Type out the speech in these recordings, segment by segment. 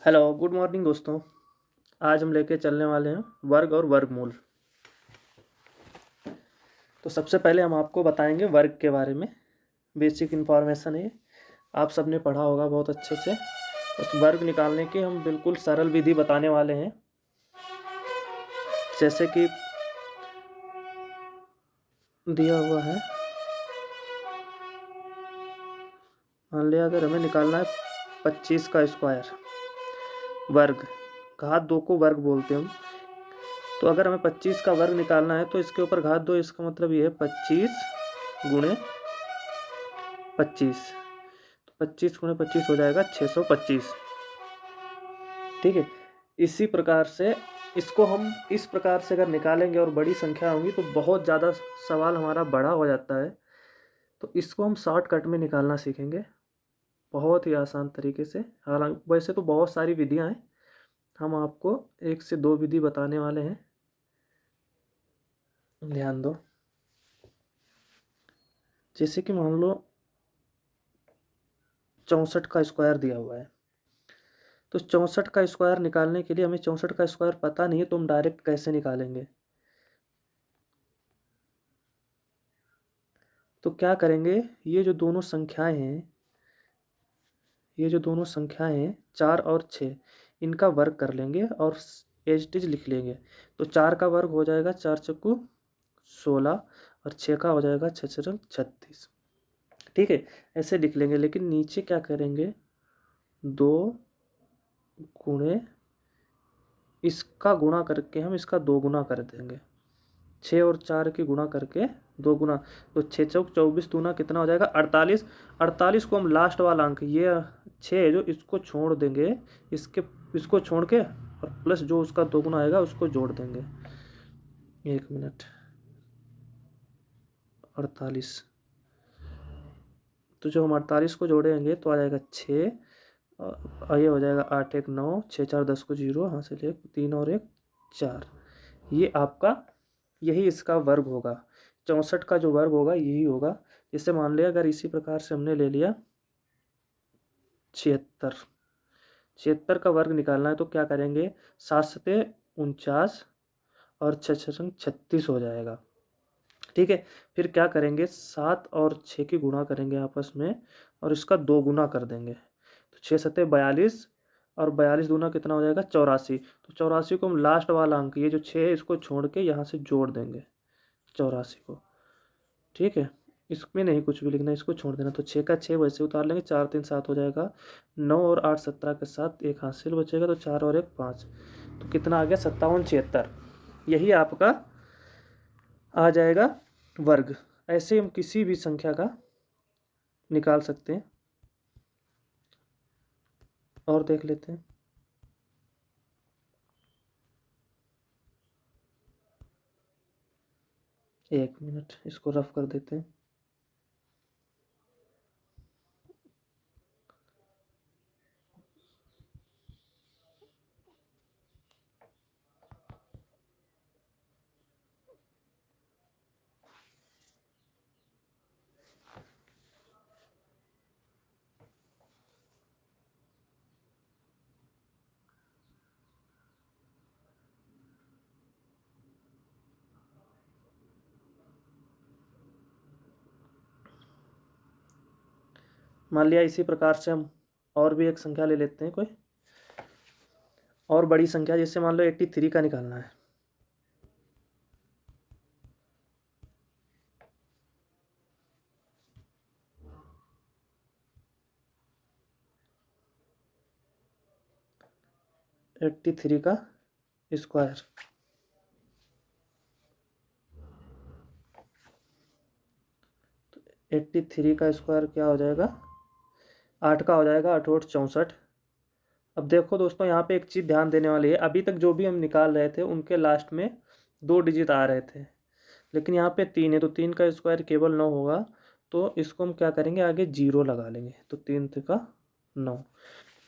Hello, good morning दोस्तों। आज हम लेके चलने वाले हैं वर्ग और वर्गमूल। तो सबसे पहले हम आपको बताएंगे वर्ग के बारे में। बेसिक इन्फॉर्मेशन है, आप सबने पढ़ा होगा बहुत अच्छे से। उस वर्ग निकालने की हम बिल्कुल सरल विधि बताने वाले हैं। जैसे कि दिया हुआ है, मान लिया अगर हमें निकालना है 25 का स्क्वायर वर्ग, घात 2 को वर्ग बोलते हैं हम। तो अगर हमें 25 का वर्ग निकालना है तो इसके ऊपर घात 2, इसका मतलब ये है 25 गुणे 25। तो 25 गुणे 25 हो जाएगा 625। ठीक है। इसी प्रकार से इसको हम इस प्रकार से अगर निकालेंगे और बड़ी संख्या होंगी तो बहुत ज़्यादा सवाल हमारा बड़ा हो जाता है। तो इसको हम शॉर्टकट में निकालना सीखेंगे, बहुत ही आसान तरीके से। हालांकि वैसे तो बहुत सारी विधियां हैं, हम आपको 1 से 2 विधि बताने वाले हैं। ध्यान दो। जैसे कि मान लो 64 का स्क्वायर दिया हुआ है, तो 64 का स्क्वायर निकालने के लिए हमें 64 का स्क्वायर पता नहीं है, तो हम डायरेक्ट कैसे निकालेंगे? तो क्या करेंगे, ये जो दोनों संख्याएं हैं 4 और 6, इनका वर्ग कर लेंगे और एज इट इज लिख लेंगे। तो 4 का वर्ग हो जाएगा 4 चक्कू 16 और 6 का हो जाएगा 6 छक 36। ठीक है, ऐसे लिख लेंगे। लेकिन नीचे क्या करेंगे, 2 गुणे इसका गुणा करके हम इसका 2 गुना कर देंगे। 6 और 4 की गुणा करके 2 गुना, तो 6 चौक 24 दूना कितना हो जाएगा 48। 48 को हम लास्ट वाला अंक, ये 6 है जो, इसको छोड़ देंगे, इसको छोड़ के और प्लस जो उसका 2 गुना आएगा उसको जोड़ देंगे। 1 मिनट। 48, तो जो हम 48 को जोड़ेंगे तो आ जाएगा 6 और ये हो जाएगा 8 1 9, 6 4 10 को 0, यहाँ से ले 3 और 1 4। ये आपका, यही इसका वर्ग होगा। 64 का जो वर्ग होगा यही होगा। जैसे मान लिया अगर इसी प्रकार से हमने ले लिया 76 का वर्ग निकालना है तो क्या करेंगे, 7 सते 49 और 6 छक 36 हो जाएगा। ठीक है। फिर क्या करेंगे, 7 और 6 की गुणा करेंगे आपस में और इसका 2 गुना कर देंगे। तो 6 सते 42 और 42 दूना कितना हो जाएगा 84। तो 84 को हम लास्ट वाला अंक, ये जो 6 है इसको छोड़ के यहाँ से जोड़ देंगे 84 को। ठीक है, इसमें नहीं कुछ भी लिखना, इसको छोड़ देना। तो 6 का 6 वैसे उतार लेंगे, 4 3 7 हो जाएगा। 9 और 8 17 के साथ एक हासिल बचेगा, तो 4 और 1 5। तो कितना आ गया 57 76। यही आपका आ जाएगा वर्ग। ऐसे हम किसी भी संख्या का निकाल सकते हैं। और देख लेते हैं। 1 मिनट, इसको रफ कर देते हैं। मान लिया इसी प्रकार से हम और भी एक संख्या ले लेते हैं, कोई और बड़ी संख्या। जैसे मान लो 83 का निकालना है। 83 का स्क्वायर, तो 83 का स्क्वायर क्या हो जाएगा, 8 का हो जाएगा 8 8 64। अब देखो दोस्तों, यहाँ पे एक चीज़ ध्यान देने वाली है। अभी तक जो भी हम निकाल रहे थे उनके लास्ट में 2 डिजिट आ रहे थे, लेकिन यहाँ पे 3 है तो 3 का स्क्वायर केवल 9 होगा। तो इसको हम क्या करेंगे, आगे 0 लगा लेंगे। तो 3 का 9।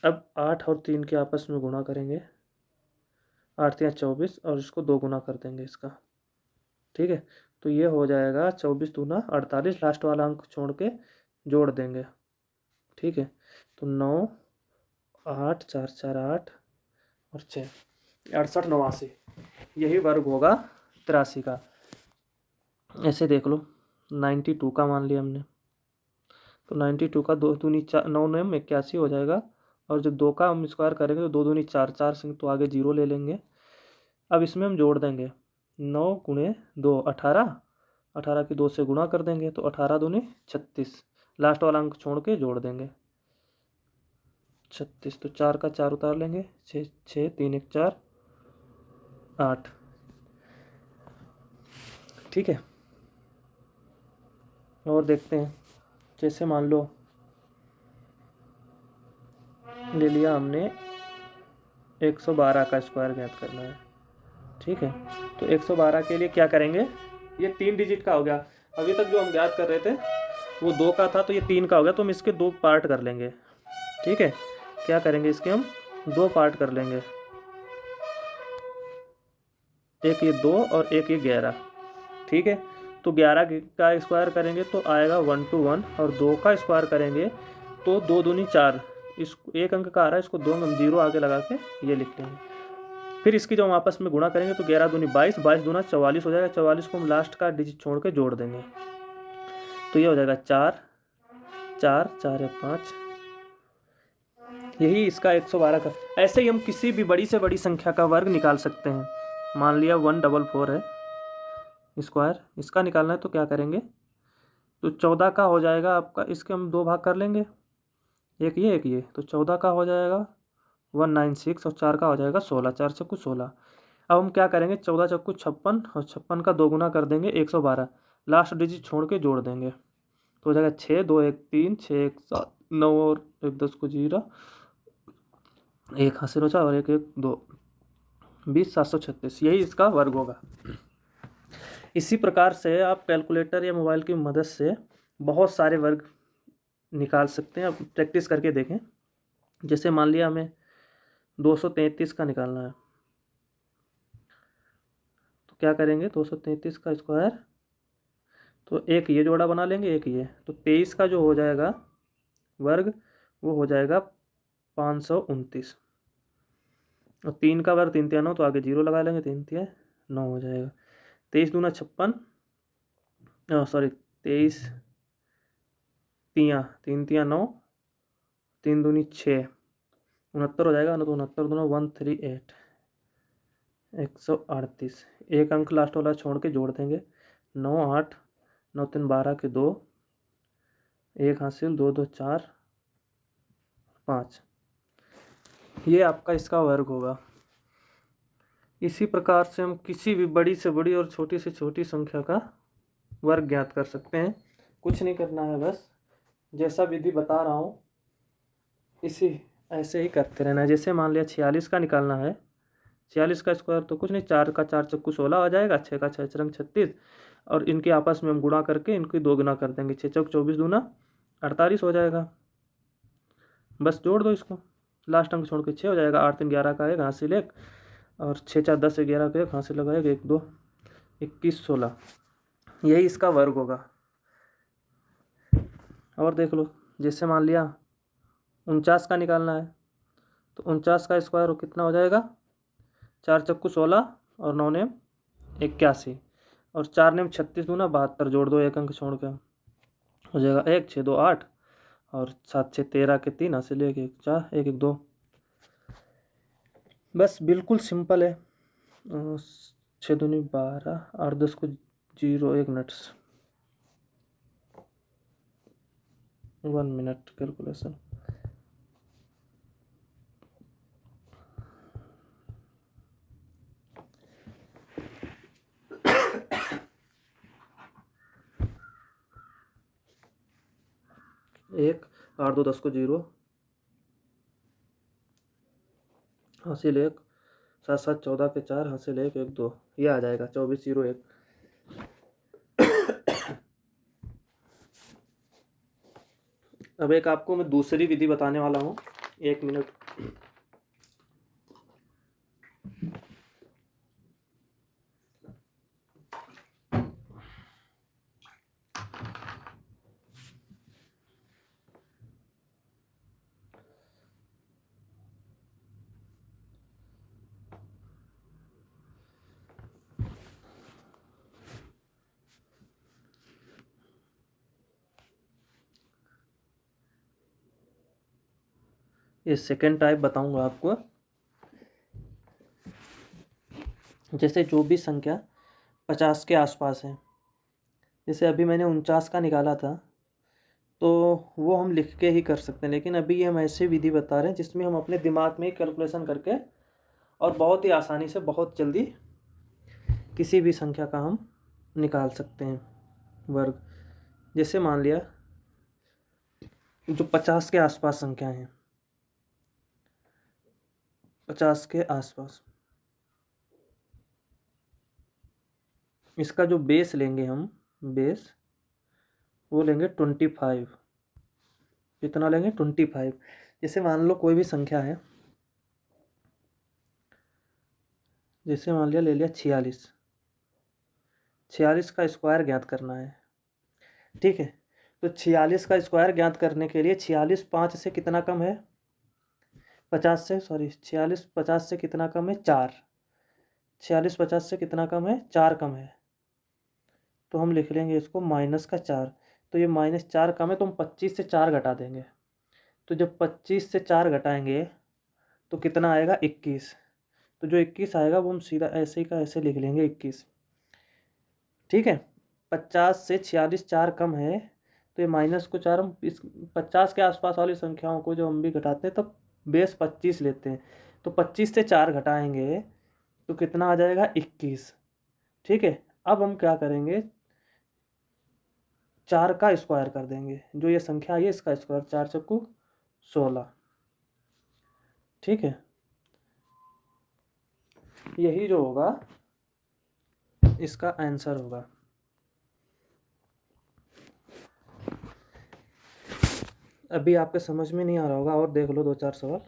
अब 8 और 3 के आपस में गुणा करेंगे, 8 3 24, और इसको 2 गुना कर देंगे इसका। ठीक है, तो ये हो जाएगा 24 दूना 48, लास्ट वाला अंक छोड़ के जोड़ देंगे। ठीक है, तो 9 8 4 4 8 और 6 68 89, यही वर्ग होगा 83 का। ऐसे देख लो 92 का मान लिया हमने, तो 92 का 2 दूनी 4 9 9 81 हो जाएगा। और जब 2 का हम स्क्वायर करेंगे तो 2 दूनी 4 4 से तो आगे 0 ले लेंगे। अब इसमें हम जोड़ देंगे 9 गुणे 2 18, 18 की 2 से गुणा कर देंगे तो 18 दूनी 36, लास्ट वाला अंक छोड़ के जोड़ देंगे 36। तो 4 का 4 उतार लेंगे, 6 6 3 1 4 8। ठीक है, और देखते हैं। जैसे मान लो ले लिया हमने 112 का स्क्वायर ज्ञात करना है। ठीक है, तो 112 के लिए क्या करेंगे, ये 3 डिजिट का हो गया। अभी तक जो हम ज्ञात कर रहे थे वो 2 का था, तो ये 3 का हो गया, तो हम इसके 2 पार्ट कर लेंगे। ठीक है, क्या करेंगे, इसके हम 2 पार्ट कर लेंगे, एक ये 2 और एक ये 11। ठीक है, तो 11 का स्क्वायर करेंगे तो आएगा 1 to 1, और 2 का स्क्वायर करेंगे तो 2 दूनी 4। इस एक अंक का आ रहा है, इसको 2 हम 0 आगे लगा के ये लिख लेंगे। फिर इसकी जो हम आपस में गुणा करेंगे तो 11 दूनी 22, 22 दूना 44 हो जाएगा। 44 को हम लास्ट का डिजिट छोड़ के जोड़ देंगे, तो ये हो जाएगा 4 4 4 1 5। यही इसका 112 का। ऐसे ही हम किसी भी बड़ी से बड़ी संख्या का वर्ग निकाल सकते हैं। मान लिया 144 है स्क्वायर, इसका निकालना है तो क्या करेंगे, तो 14 का हो जाएगा आपका, इसके हम 2 भाग कर लेंगे, एक ये, तो 14 का हो जाएगा 196, और 4 का हो जाएगा 16, 4 चक्कू 16। अब हम क्या करेंगे, 14 चक्कू 56, और 56 का 2 गुना कर देंगे 112, लास्ट डिजिट छोड़ के जोड़ देंगे तो हो जाएगा 6 2 1 3 6 1 7 9 और 1 10 को 0, एक हासिल हो जाए और 1 1 2 20 736, यही इसका वर्ग होगा। इसी प्रकार से आप कैलकुलेटर या मोबाइल की मदद से बहुत सारे वर्ग निकाल सकते हैं। अब प्रैक्टिस करके देखें। जैसे मान लिया हमें 233 का निकालना है, तो क्या करेंगे, 233 का स्क्वायर, तो एक ये जोड़ा बना लेंगे, एक ये, तो 23 का जो हो जाएगा वर्ग वो हो जाएगा 529, और 3 का वर्ग 3 3 9, तो आगे 0 लगा लेंगे, 3 3 9 हो जाएगा। 23 दूना 56, सॉरी 23 3 3 9, 3 दूनी 6, 69 हो जाएगा ना, तो 69 दूना 138, 138। एक अंक लास्ट वाला छोड़ के जोड़ देंगे, 9 8 9 3 12 के 2, एक हासिल 2 2 4 5, ये आपका इसका वर्ग होगा। इसी प्रकार से हम किसी भी बड़ी से बड़ी और छोटी से छोटी संख्या का वर्ग ज्ञात कर सकते हैं। कुछ नहीं करना है, बस जैसा विधि बता रहा हूँ इसी ऐसे ही करते रहना है। जैसे मान लिया 46 का निकालना है, 46 का स्क्वायर तो कुछ नहीं, 4 का 4 चक्कू 16 आ जाएगा, 6 का 6 चरंग 36, और इनके आपस में हम गुणा करके इनकी 2 गुना कर देंगे, 6 चौक 24 दूना 48 हो जाएगा। बस जोड़ दो इसको, लास्ट अंक छोड़ के 6 हो जाएगा। 8 3 11 का 1 हासिल 1, और 6 4 10 11 का 1 हासिल लगा 1 1 2 21 16, यही इसका वर्ग होगा। और देख लो, जैसे मान लिया 49 का निकालना है, तो 49 का स्क्वायर कितना हो जाएगा, 4 चक्कू 16 और 9 नेम 81, और 4 नेम 36 दूना 72, जोड़ दो एक अंक छोड़ के, हो जाएगा 1 6 2 8, और 7 6 13 के 3 हासिल 1 1 4 1 1 2। बस बिल्कुल सिंपल है। 6 दूनी 12, 8 10 को 0, 1 मिनट, 1 मिनट कैलकुलेशन। एक 8 2 10 को 0, हासिल 1, 7 7 14 के 4 हासिल 1 1 2, ये आ जाएगा 24 0 1। अब एक आपको मैं दूसरी विधि बताने वाला हूँ, 1 मिनट। ये सेकेंड टाइप बताऊंगा आपको। जैसे जो भी संख्या 50 के आसपास है, जैसे अभी मैंने 49 का निकाला था, तो वो हम लिख के ही कर सकते हैं, लेकिन अभी ये हम ऐसे विधि बता रहे हैं जिसमें हम अपने दिमाग में कैलकुलेशन करके और बहुत ही आसानी से बहुत जल्दी किसी भी संख्या का हम निकाल सकते हैं वर्ग। जैसे मान लिया जो 50 के आसपास संख्या है, 50 के आसपास, इसका जो बेस लेंगे हम, बेस वो लेंगे 25। कितना लेंगे? 25। जैसे मान लो कोई भी संख्या है, जैसे मान लिया ले लिया 46। 46 का स्क्वायर ज्ञात करना है, ठीक है। तो 46 का स्क्वायर ज्ञात करने के लिए 46 5 से कितना कम है? 50 से, सॉरी 46 50 से कितना कम है? 4। 46 50 से कितना कम है? 4 कम है। तो हम लिख लेंगे इसको -4। तो ये -4 कम है, तो हम 25 से 4 घटा देंगे। तो जब 25 से 4 घटाएंगे तो कितना आएगा? 21। तो जो 21 आएगा वो हम सीधा ऐसे ही का ऐसे लिख लेंगे 21, ठीक है। 50 से 46 4 कम है, तो ये माइनस को 4 हम इस 50 के आसपास वाली संख्याओं को जो हम भी घटाते हैं तब बेस 25 लेते हैं। तो 25 से 4 घटाएंगे तो कितना आ जाएगा? 21, ठीक है। अब हम क्या करेंगे? 4 का स्क्वायर कर देंगे, जो ये संख्या है इसका स्क्वायर, 4 चक्कू 16, ठीक है। यही जो होगा इसका आंसर होगा। अभी आपके समझ में नहीं आ रहा होगा, और देख लो 2-4 सवाल।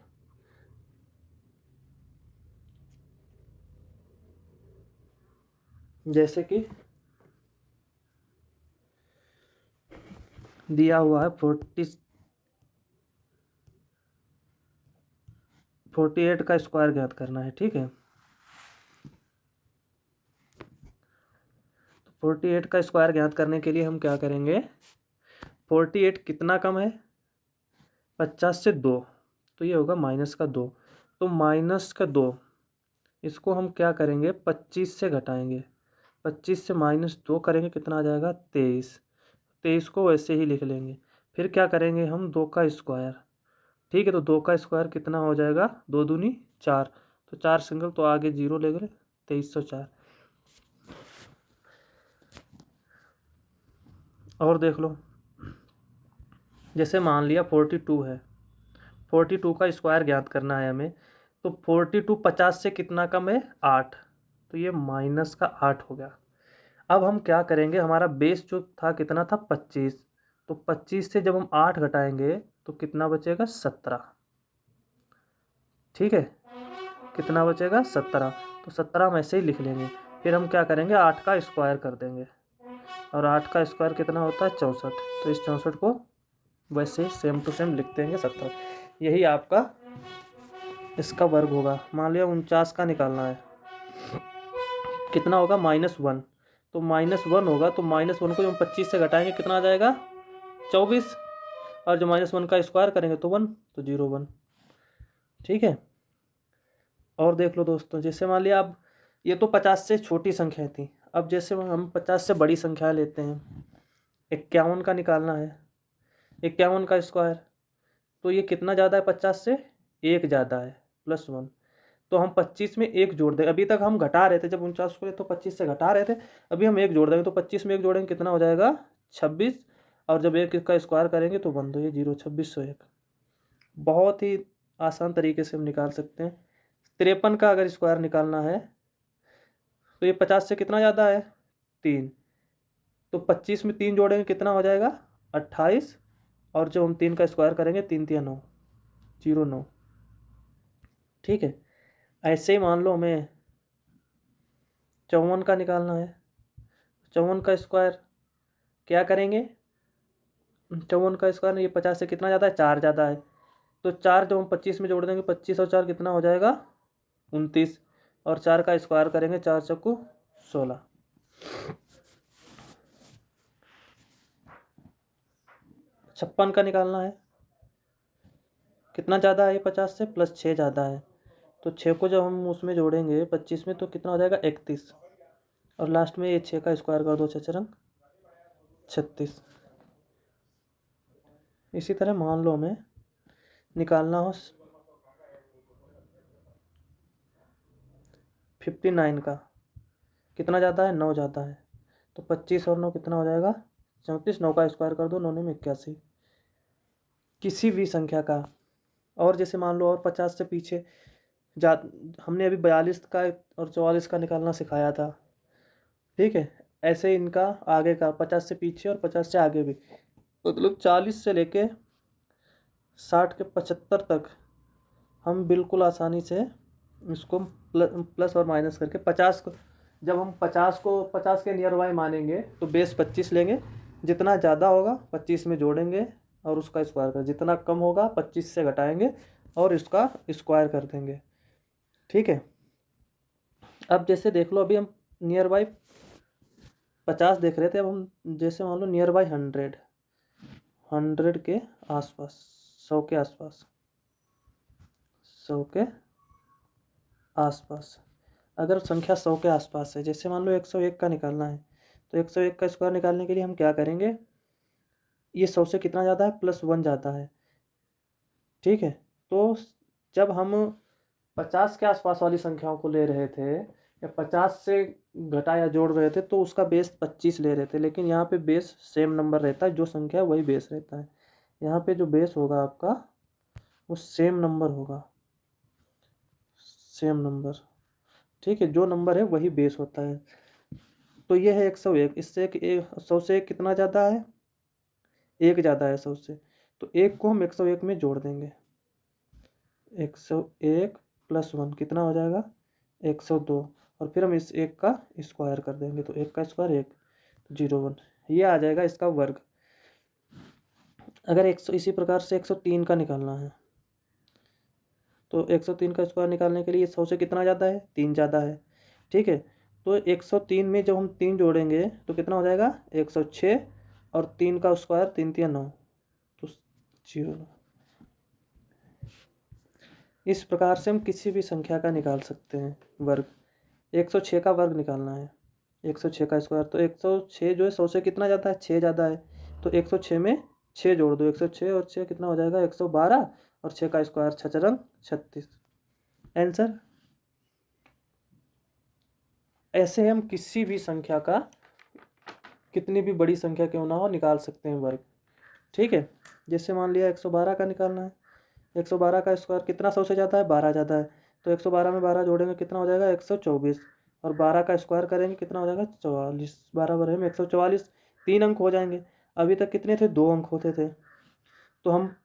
जैसे कि दिया हुआ है 48 का स्क्वायर ज्ञात करना है, ठीक है। 48 का स्क्वायर ज्ञात करने के लिए हम क्या करेंगे? 48 कितना कम है? 50 से 2, तो ये होगा -2। तो -2 इसको हम क्या करेंगे? 25 से घटाएंगे। 25 से -2 करेंगे, कितना आ जाएगा? 23। 23 को वैसे ही लिख लेंगे। फिर क्या करेंगे हम? 2 का स्क्वायर, ठीक है। तो 2 का स्क्वायर कितना हो जाएगा? 2 दूनी 4, तो 4 सिंगल, तो आगे 0 ले गए, 2304। और देख लो, जैसे मान लिया 42 है, 42 का स्क्वायर ज्ञात करना है हमें। तो 42 50 से कितना कम है? 8, तो ये -8 हो गया। अब हम क्या करेंगे? हमारा बेस जो था कितना था? 25। तो 25 से जब हम 8 घटाएंगे तो कितना बचेगा? 17, ठीक है। कितना बचेगा? 17। तो 17 हम ऐसे ही लिख लेंगे। फिर हम क्या करेंगे? 8 का स्क्वायर कर देंगे, और 8 का स्क्वायर कितना होता है? 64। तो इस 64 को वैसे ही सेम टू सेम लिख देंगे 17। यही आपका इसका वर्ग होगा। मान लिया 49 का निकालना है, कितना होगा? -1। तो -1 होगा, तो -1 को जब हम 25 से घटाएंगे कितना आ जाएगा? 24। और जो -1 का स्क्वायर करेंगे तो 1, तो 0 1, ठीक है। और देख लो दोस्तों, जैसे मान लिया अब ये तो 50 से छोटी संख्या थी। अब जैसे हम 50 से बड़ी संख्या लेते हैं, 51 का निकालना है। 51 का स्क्वायर, तो ये कितना ज़्यादा है? 50 से 1 ज़्यादा है, +1। तो हम 25 में 1 जोड़ दें। अभी तक हम घटा रहे थे, जब 49 को तो 25 से घटा रहे थे, अभी हम 1 जोड़ देंगे। तो 25 में 1 जोड़ेंगे कितना हो जाएगा? 26। और जब 1 का स्क्वायर करेंगे तो 1 2 ये 0, 2601। बहुत ही आसान तरीके से हम निकाल सकते हैं। 53 का अगर स्क्वायर निकालना है तो ये 50 से कितना ज़्यादा है? 3। तो 25 में 3 जोड़ेंगे कितना हो जाएगा? 28। और जब हम 3 का स्क्वायर करेंगे, 3 3 9, 0 9, ठीक है। ऐसे ही मान लो हमें 54 का निकालना है। 54 का स्क्वायर क्या करेंगे? 54 का स्क्वायर, ये 50 से कितना ज़्यादा है? 4 ज़्यादा है। तो 4 जब हम 25 में जोड़ देंगे, 25 और 4 कितना हो जाएगा? 29। और 4 का स्क्वायर करेंगे, 4 चक्कू 16। 56 का निकालना है। कितना ज़्यादा है ये 50 से, प्लस 6 ज़्यादा है, तो 6 को जब हम उसमें जोड़ेंगे 25 में तो कितना हो जाएगा 31, और लास्ट में ये 6 का स्क्वायर कर दो, 6 रंग 36। इसी तरह मान लो हमें निकालना हो 59 का, कितना ज़्यादा है 9 ज़्यादा है, तो 25 और 9 कितना हो जाएगा 34, 9 का स्क्वायर कर दो, 9 में 81। किसी भी संख्या का, और जैसे मान लो और 50 से पीछे जा, हमने अभी 42 का और 44 का निकालना सिखाया था, ठीक है। ऐसे इनका आगे का 50 से पीछे और 50 से आगे भी, मतलब 40 से लेके 60 के 75 तक हम बिल्कुल आसानी से इसको प्लस और माइनस करके 50 को, जब हम 50 के नियर बाय मानेंगे तो बेस 25 लेंगे, जितना ज़्यादा होगा 25 में जोड़ेंगे और उसका स्क्वायर कर, जितना कम होगा 25 से घटाएंगे और इसका स्क्वायर कर देंगे, ठीक है। अब जैसे देख लो, अभी हम नियर बाय 50 देख रहे थे, अब हम जैसे मान लो नियर बाय 100 के आसपास, 100 के आसपास, 100 के आसपास, अगर संख्या 100 के आसपास है, जैसे मान लो 101 का निकालना है, तो 101 का स्क्वायर निकालने के लिए हम क्या करेंगे, ये 100 से कितना ज़्यादा है +1 ज़्यादा है, ठीक है। तो जब हम 50 के आसपास वाली संख्याओं को ले रहे थे या 50 से घटा या जोड़ रहे थे तो उसका बेस 25 ले रहे थे, लेकिन यहाँ पे बेस सेम नंबर रहता है, जो संख्या है वही बेस रहता है। यहाँ पे जो बेस होगा आपका वो सेम नंबर होगा, सेम नंबर, ठीक है, जो नंबर है वही बेस होता है। तो ये है 101, इससे 100 से एक कितना ज़्यादा है, एक ज़्यादा है 100 से, तो एक को हम 101 में जोड़ देंगे, 101 + 1 कितना हो जाएगा 102, और फिर हम इस एक का स्क्वायर कर देंगे, तो एक का स्क्वायर 1, 01, ये आ जाएगा इसका वर्ग। अगर 100 इसी प्रकार से 103 का निकालना है, तो 103 का स्क्वायर निकालने के लिए 100 से कितना ज़्यादा है 3 ज़्यादा है, ठीक है। तो 103 में जब हम 3 जोड़ेंगे तो कितना हो जाएगा 106, और 3 का स्क्वायर 3 3 9, तो 0। इस प्रकार से हम किसी भी संख्या का निकाल सकते हैं वर्ग। 106 का वर्ग निकालना है, 106 का स्क्वायर, तो 106 जो है 100 से कितना ज़्यादा है 6 ज़्यादा है, तो 106 में 6 जोड़ दो, 106 और 6 कितना हो जाएगा 112, और 6 का स्क्वायर 6 रंग 36, आंसर। ऐसे हम किसी भी संख्या का, कितनी भी बड़ी संख्या क्यों ना हो, निकाल सकते हैं वर्ग, ठीक है। जैसे मान लिया 112 का निकालना है, 112 का स्क्वायर कितना 100 से ज़्यादा है 12 ज़्यादा है, तो 112 में 12 जोड़ेंगे कितना हो जाएगा 124, और 12 का स्क्वायर करेंगे कितना हो जाएगा 44, 12 बारह में 144, 3 अंक हो जाएंगे। अभी तक कितने थे 2 अंक होते थे, तो हम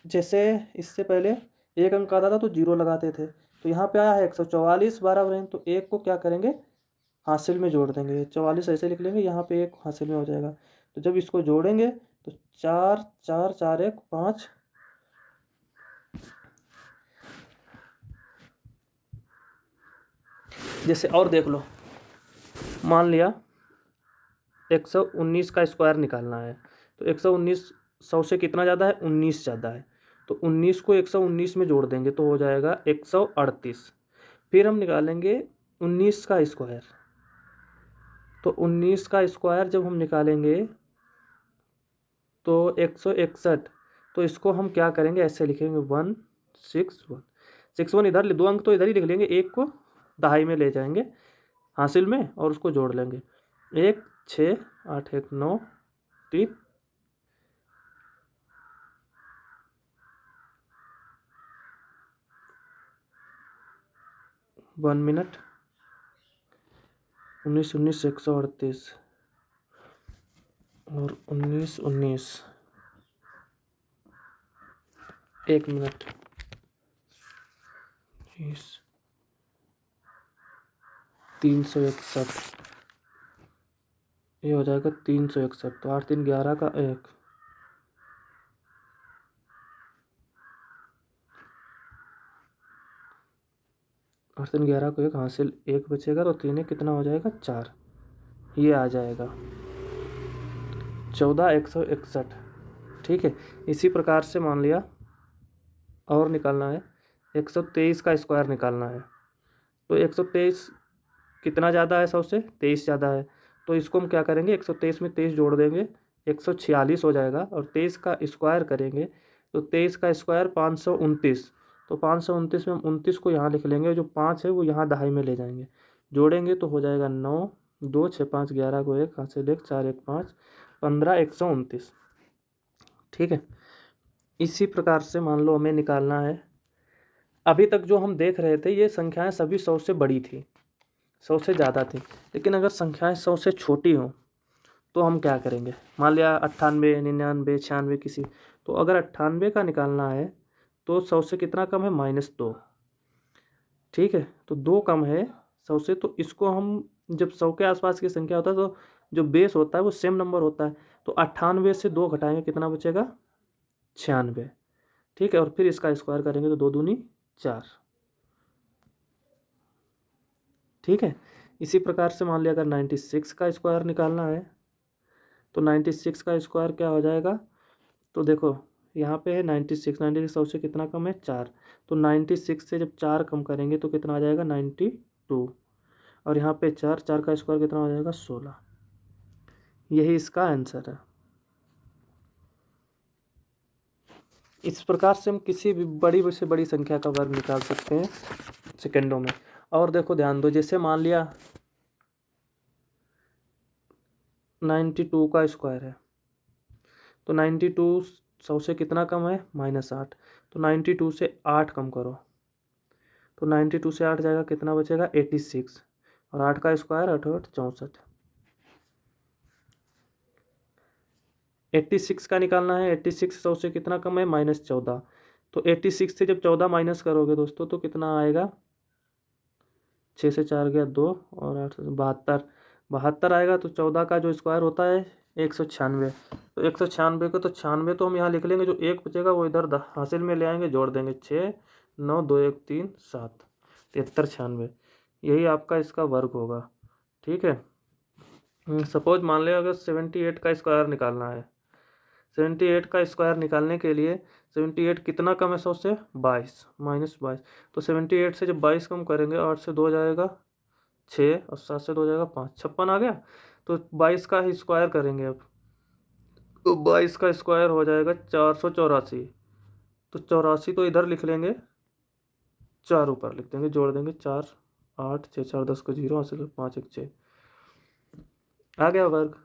जैसे इससे पहले 1 अंक आता था तो 0 लगाते थे, तो यहाँ पे आया है 144, 12 बराबर, तो एक को क्या करेंगे हासिल में जोड़ देंगे, 44 ऐसे लिख लेंगे, यहाँ पे एक हासिल में हो जाएगा, तो जब इसको जोड़ेंगे तो 4 4 4 1 5, जैसे और देख लो, मान लिया 119 का स्क्वायर निकालना है, तो 119 100 से कितना ज़्यादा है 19 ज़्यादा है, तो 19 को 119 में जोड़ देंगे तो हो जाएगा 138। फिर हम निकालेंगे 19 का स्क्वायर, तो 19 का स्क्वायर जब हम निकालेंगे तो 161, तो इसको हम क्या करेंगे ऐसे लिखेंगे 161, 61 इधर, 2 अंक तो इधर ही लिख लेंगे, एक को दहाई में ले जाएंगे हासिल में और उसको जोड़ लेंगे, 1 6 8 1 9 3, 1 मिनट, 19 19 138, और 19 19 1 मिनट 30 361, ये हो जाएगा 361, तो 8 3 11 का 1, 8 3 11 को 1 हासिल 1 बचेगा, तो 3 कितना हो जाएगा 4, ये आ जाएगा 14 161, ठीक है। इसी प्रकार से मान लिया और निकालना है, 123 का स्क्वायर निकालना है। तो 123 कितना ज़्यादा है 100 से? 23 ज़्यादा है। तो इसको हम क्या करेंगे, 123 में 23 जोड़ देंगे, 146 हो जाएगा। और 23 का स्क्वायर करेंगे तो 23 का स्क्वायर 529। तो 529 में हम 29 को यहाँ लिख लेंगे, जो 5 है वो यहाँ दहाई में ले जाएंगे, जोड़ेंगे तो हो जाएगा 9, 2 6 5 11 को 1 हाथ से देख, 4 1 5 15 129। ठीक है। इसी प्रकार से मान लो हमें निकालना है, अभी तक जो हम देख रहे थे ये संख्याएं सभी 100 से बड़ी थी, 100 से ज़्यादा थी। लेकिन अगर संख्याएं 100 से छोटी हों तो हम क्या करेंगे, मान लिया 98 99 96 किसी, तो अगर 98 का निकालना है तो 100 से कितना कम है, -2। ठीक है, तो 2 कम है 100 से, तो इसको हम जब 100 के आसपास की संख्या होता है तो जो बेस होता है वो सेम नंबर होता है। तो 98 से 2 घटाएंगे कितना बचेगा, 96। ठीक है, और फिर इसका स्क्वायर करेंगे तो 2 दूनी 4। ठीक है। इसी प्रकार से मान लिया अगर 96 का स्क्वायर निकालना है तो 96 का स्क्वायर क्या हो जाएगा, तो देखो यहाँ पे है 96, 96 100 से कितना कम है, 4। तो 96 से जब 4 कम करेंगे तो कितना आ जाएगा, 92। और यहाँ पे 4, 4 का स्क्वायर कितना हो जाएगा, 16। यही इसका आंसर है। इस प्रकार से हम किसी भी बड़ी से बड़ी संख्या का वर्ग निकाल सकते हैं सेकेंडों में। और देखो ध्यान दो, जैसे मान लिया 92 का स्क्वायर है, तो 92 100 से कितना कम है, -8। तो 92 से 8 कम करो तो 92 से 8 जाएगा, कितना बचेगा, 86। और 8 का स्क्वायर 8 8 64। 86 का निकालना है, 86 100 से कितना कम है, -14। तो 86 से जब 14 माइनस करोगे दोस्तों तो कितना आएगा, 6 से 4 गया 2, और 8 से 72, 72 आएगा। तो 14 का जो स्क्वायर होता है 196। तो 196 को तो 96 तो हम यहाँ लिख लेंगे, जो एक बचेगा वो इधर हासिल में ले आएंगे, जोड़ देंगे 6 9 2 1 3 7 73 96। यही आपका इसका वर्ग होगा। ठीक है। सपोज मान लिया अगर 78 का स्क्वायर निकालना है, 78 का स्क्वायर निकालने के लिए 78 कितना कम है 100 से, 22, -22। तो 78 से जब 22 कम करेंगे, 8 से 2 जाएगा 6, और 7 से 2 जाएगा 5, 56 आ गया। तो 22 का ही स्क्वायर करेंगे अब, तो 22 का स्क्वायर हो जाएगा 484। तो 84 तो इधर लिख लेंगे, 4 ऊपर लिख देंगे, जोड़ देंगे 4 8 6 4 10 को 0 हासिल 5 1 6। आ गया वर्ग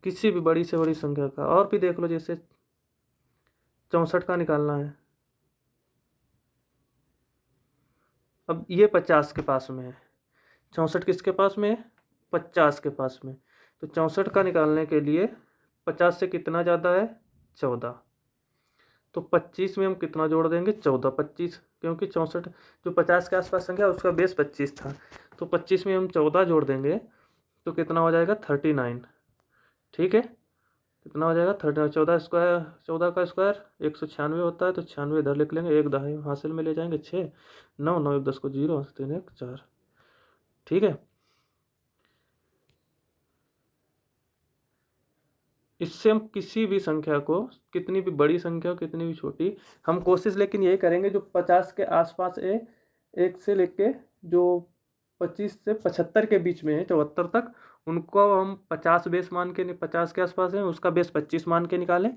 किसी भी बड़ी से बड़ी संख्या का। और भी देख लो, जैसे 64 का निकालना है, अब ये 50 के पास में है, 64 किसके पास में है, 50 के पास में। तो 64 का निकालने के लिए 50 से कितना ज़्यादा है, 14। तो 25 में हम कितना जोड़ देंगे, 14, 25, क्योंकि 64 जो 50 के आसपास संख्या उसका बेस 25 था। तो 25 में हम 14 जोड़ देंगे तो कितना हो जाएगा, 39। ठीक है, कितना हो जाएगा, 39। 14 स्क्वायर, 14 का स्क्वायर 196 होता है, तो 96 इधर लिख लेंगे, एक दहाई हासिल में ले जाएंगे, 6 9 9 1 10 को 0 3 1 4। ठीक है। इससे हम किसी भी संख्या को, कितनी भी बड़ी संख्या हो कितनी भी छोटी, हम कोशिश लेकिन यही करेंगे जो 50 के आसपास है, एक से लेके जो 25 से 75 के बीच में है, 74 तक, उनको हम 50 बेस मान के, 50 के आसपास है उसका बेस 25 मान के निकालें।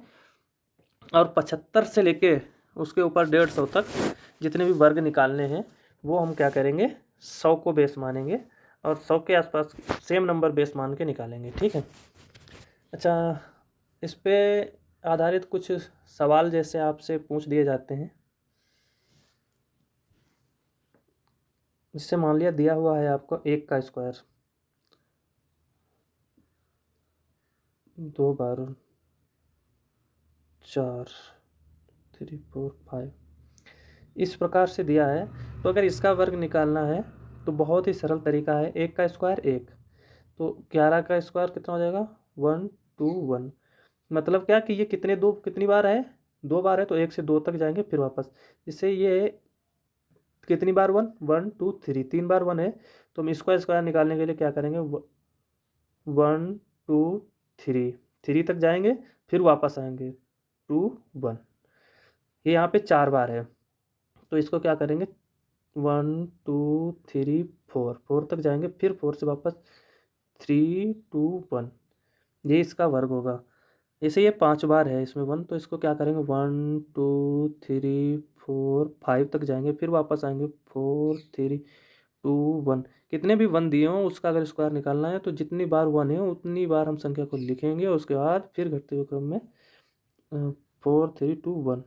और 75 से लेके उसके ऊपर 150 तक जितने भी वर्ग निकालने हैं वो हम क्या करेंगे, 100 को बेस मानेंगे, और 100 के आसपास सेम नंबर बेस मान के निकालेंगे। ठीक है। अच्छा, इस पे आधारित कुछ सवाल जैसे आपसे पूछ दिए जाते हैं। इससे मान लिया दिया हुआ है आपको 1 का स्क्वायर 2 बार 4 3 4 5 इस प्रकार से दिया है। तो अगर इसका वर्ग निकालना है तो बहुत ही सरल तरीका है, 1 का स्क्वायर 1, तो 11 का स्क्वायर कितना हो जाएगा, 1 2 1। मतलब क्या कि ये कितनी बार है, 2 बार है, तो 1 से 2 तक जाएंगे फिर वापस। इससे ये कितनी बार, 1 1 2 3, 3 बार 1 है। तो हम इसका स्क्वायर निकालने के लिए क्या करेंगे, 1 2 3, 3 तक जाएंगे फिर वापस आएंगे 2 1। ये यहाँ पे 4 बार है, तो इसको क्या करेंगे 1 2 3 4 तक जाएंगे, फिर 4 से वापस 3 2 1, ये इसका वर्ग होगा। जैसे ये 5 बार है इसमें 1, तो इसको क्या करेंगे 1 2 3 4 5 तक जाएंगे, फिर वापस आएंगे 4 3 2 1। कितने भी 1 दिए हों उसका अगर स्क्वायर निकालना है तो जितनी बार 1 है उतनी बार हम संख्या को लिखेंगे, और उसके बाद फिर घटते हुए क्रम में 4 3 2 1,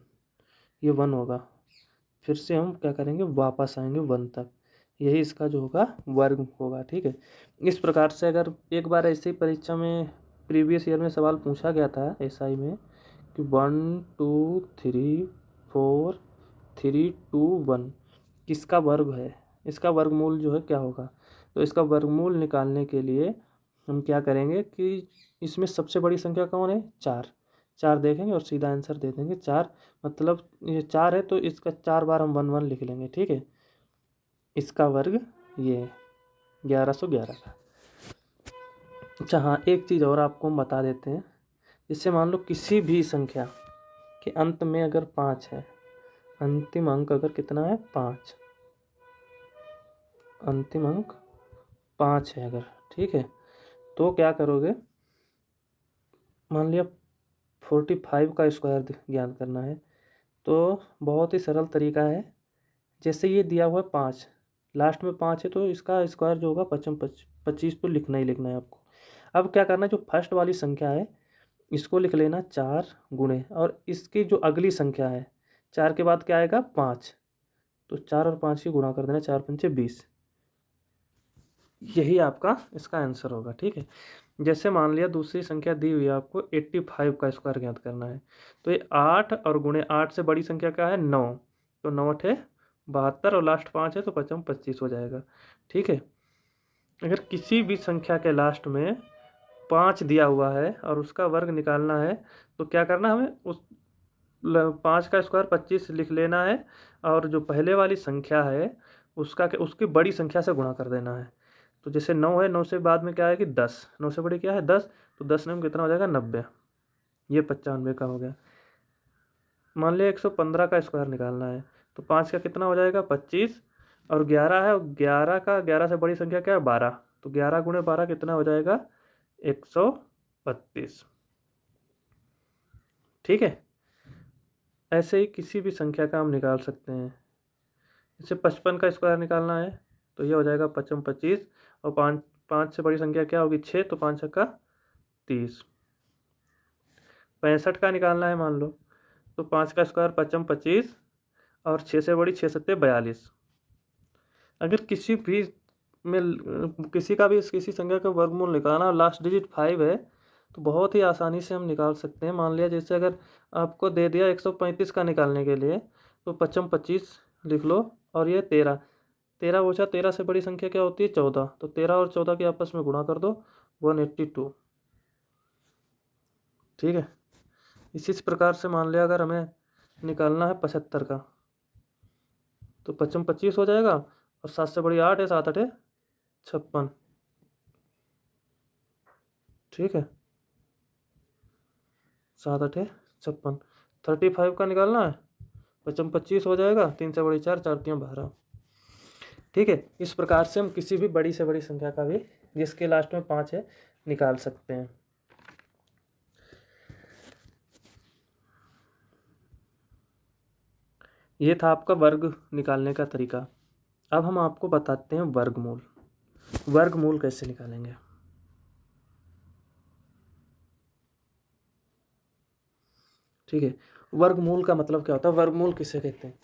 ये 1 होगा। फिर से हम क्या करेंगे वापस आएंगे 1 तक, यही इसका जो होगा वर्ग होगा। ठीक है, इस प्रकार से अगर एक बार ऐसे ही परीक्षा में प्रीवियस ईयर में सवाल पूछा गया था एसआई में कि 1 2 3 4 3 2 1 किसका वर्ग है, इसका वर्गमूल जो है क्या होगा, तो इसका वर्गमूल निकालने के लिए हम क्या करेंगे कि इसमें सबसे बड़ी संख्या कौन है 4, 4 देखेंगे और सीधा आंसर दे देंगे 4, मतलब ये 4 है तो इसका 4 बार हम 1 1 लिख लेंगे। ठीक है, इसका वर्ग ये है 1111 का। अच्छा हाँ, एक चीज़ और आपको हम बता देते हैं, इससे मान लो किसी भी संख्या के अंत में अगर 5 है, अंतिम अंक अगर कितना है 5, अंतिम अंक 5 है अगर, ठीक है, तो क्या करोगे, मान लिया 45 का स्क्वायर ज्ञात करना है, तो बहुत ही सरल तरीका है। जैसे ये दिया हुआ है 5, लास्ट में 5 है तो इसका स्क्वायर जो होगा 25 तो लिखना ही लिखना है आपको। अब क्या करना है, जो फर्स्ट वाली संख्या है इसको लिख लेना 4 गुणे, और इसकी जो अगली संख्या है 4 के बाद क्या आएगा 5, तो 4 और 5 की गुणा कर देना, 4 पंचे 20, यही आपका इसका आंसर होगा। ठीक है, जैसे मान लिया दूसरी संख्या दी हुई है आपको 85 का स्क्वायर ज्ञात करना है, तो ये 8 और गुणे 8 से बड़ी संख्या क्या है 9, तो 9 अठे 72 और लास्ट 5 है तो 5 25 हो जाएगा। ठीक है, अगर किसी भी संख्या के लास्ट में 5 दिया हुआ है और उसका वर्ग निकालना है तो क्या करना, हमें उस 5 का स्क्वायर 25 लिख लेना है, और जो पहले वाली संख्या है उसकी बड़ी संख्या से गुणा कर देना है। तो जैसे 9 है, 9 से बाद में क्या है कि 10, 9 से बड़ी क्या है 10, तो 10 में कितना हो जाएगा 90, ये 95 का हो गया। मान लिया 115 का स्क्वायर निकालना है, तो 5 का कितना हो जाएगा 25, और 11 है, और 11 से बड़ी संख्या क्या है 12, तो 11 गुणे 12 कितना हो जाएगा 132। ठीक है, ऐसे ही किसी भी संख्या का हम निकाल सकते हैं। जैसे 55 का स्क्वायर निकालना है तो ये हो जाएगा 55 25, और 5 से बड़ी संख्या क्या होगी 6, तो 5 का 30। 65 का निकालना है मान लो, तो 5 का स्क्वायर 55 25, और 6 से बड़ी 6 सत्ते 42। अगर किसी भी में किसी का भी किसी संख्या का वर्गमूल निकालना और लास्ट डिजिट 5 है तो बहुत ही आसानी से हम निकाल सकते हैं। मान लिया जैसे अगर आपको दे दिया 135 का निकालने के लिए, तो 55 25 लिख लो, और ये 13 13 पूछा, 13 से बड़ी संख्या क्या होती है 14, तो 13 और 14 के आपस में गुणा कर दो 182। ठीक है, इसी प्रकार से मान लिया अगर हमें निकालना है 75 का, तो 55 25 हो जाएगा, और 7 से बड़ी 8 है, 7 8 56। ठीक है, 7 8 56। 35 का निकालना है, 55 25 हो जाएगा, 3 से बड़ी 4, 4 3 12। ठीक है, इस प्रकार से हम किसी भी बड़ी से बड़ी संख्या का भी जिसके लास्ट में 5 है निकाल सकते हैं। ये था आपका वर्ग निकालने का तरीका। अब हम आपको बताते हैं वर्गमूल। वर्गमूल कैसे निकालेंगे। ठीक है, वर्गमूल का मतलब क्या होता है, वर्गमूल किसे कहते हैं।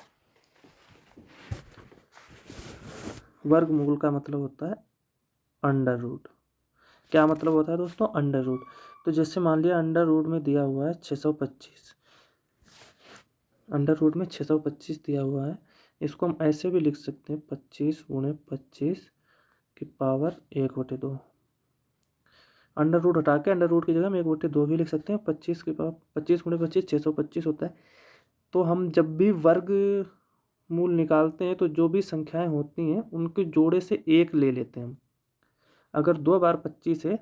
वर्गमूल का मतलब होता है अंडर रूट। क्या मतलब होता है दोस्तों, अंडर रूट। तो जैसे मान लिया अंडर रूट में दिया हुआ है 625, अंडर रूट में 625 दिया हुआ है, इसको हम ऐसे भी लिख सकते हैं 25 गुणे 25 की पावर 1/2। अंडर रूट हटा के अंडर रूट की जगह हम 1/2 भी लिख सकते हैं। 25 की पावर 25 गुणे 25 625 होता है। तो हम जब भी वर्ग मूल निकालते हैं तो जो भी संख्याएं होती हैं उनके जोड़े से एक ले लेते हैं हम। अगर 2 बार 25 है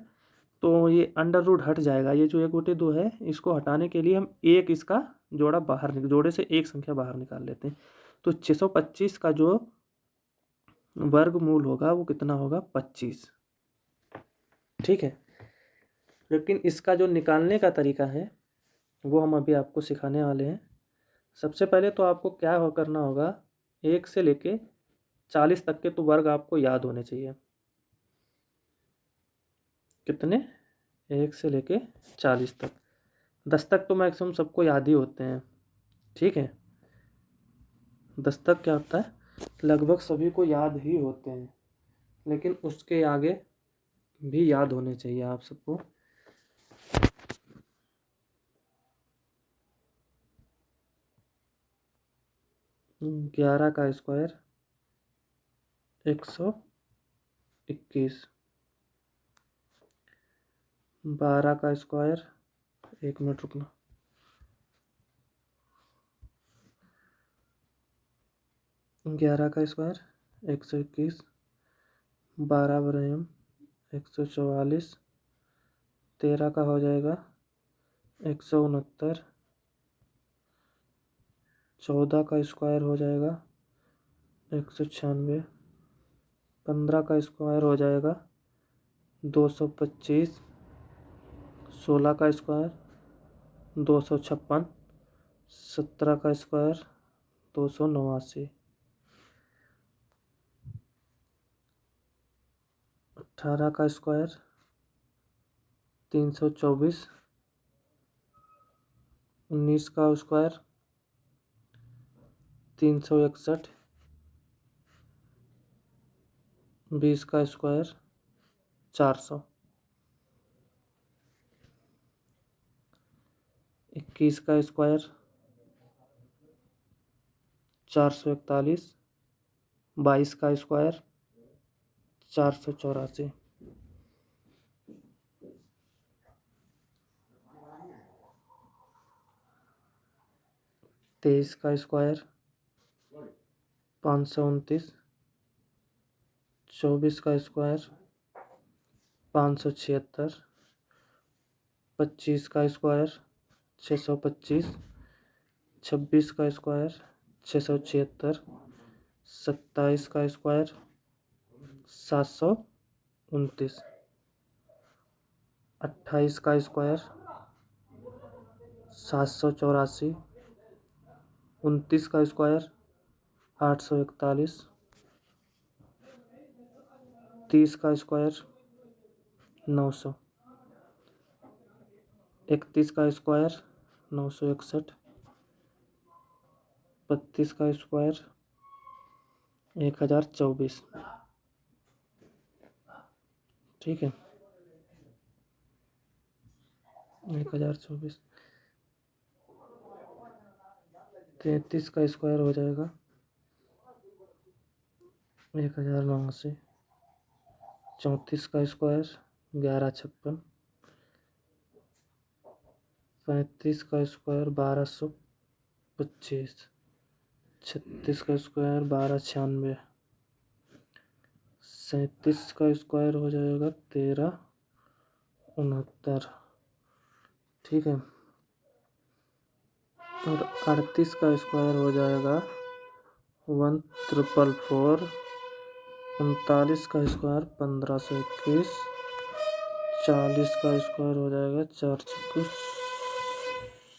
तो ये अंडर रूट हट जाएगा। ये जो 1/2 है, इसको हटाने के लिए हम एक इसका जोड़े से एक संख्या बाहर निकाल लेते हैं। तो 625 का जो वर्गमूल होगा वो कितना होगा? 25। ठीक है। लेकिन इसका जो निकालने का तरीका है वो हम अभी आपको सिखाने वाले हैं। सबसे पहले तो आपको क्या करना होगा, 1 से लेके 40 तक के तो वर्ग आपको याद होने चाहिए। कितने? 1 से लेके 40 तक। 10 तक तो मैक्सिमम सबको याद ही होते हैं। ठीक है, 10 तक क्या होता है, लगभग सभी को याद ही होते हैं, लेकिन उसके आगे भी याद होने चाहिए आप सबको। 11 का स्क्वायर 121। 12 का स्क्वायर, 1 मिनट रुकना, 11 का स्क्वायर 121, 12 बराबर 144, 13 का हो जाएगा 169, 14 का स्क्वायर हो जाएगा 196, 15 का स्क्वायर हो जाएगा 225, 16 का स्क्वायर 256, 17 का स्क्वायर 289, 18 का स्क्वायर 324, 19 का स्क्वायर 361, 20 का स्क्वायर 400, 21 का स्क्वायर 441, 22 का स्क्वायर 484, 23 का स्क्वायर 529, 24 का स्क्वायर 576, 25 का स्क्वायर 625, 26 का स्क्वायर 676, 27 का स्क्वायर 729, 28 का स्क्वायर 784, 29 का स्क्वायर 841, 30 का स्क्वायर 900, 31 का स्क्वायर 961, 32 का स्क्वायर 1024। ठीक है, 1024। 33 का स्क्वायर हो जाएगा 1089। 34 का स्क्वायर 1156। 35 का स्क्वायर 1225। 36 का स्क्वायर 1296। 37 का स्क्वायर हो जाएगा 1369। ठीक है, और 38 का स्क्वायर हो जाएगा 1444। 39 का स्क्वायर 1521। 40 का स्क्वायर हो जाएगा 4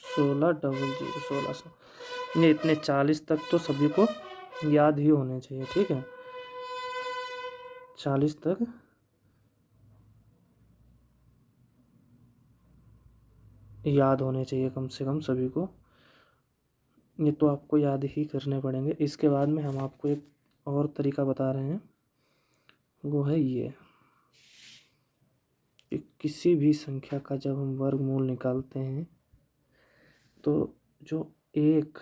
16 डबल 0 1600। ये इतने 40 तक तो सभी को याद ही होने चाहिए। ठीक है, 40 तक याद होने चाहिए कम से कम सभी को। ये तो आपको याद ही करने पड़ेंगे। इसके बाद में हम आपको एक और तरीका बता रहे हैं, वो है ये कि किसी भी संख्या का जब हम वर्गमूल निकालते हैं तो जो एक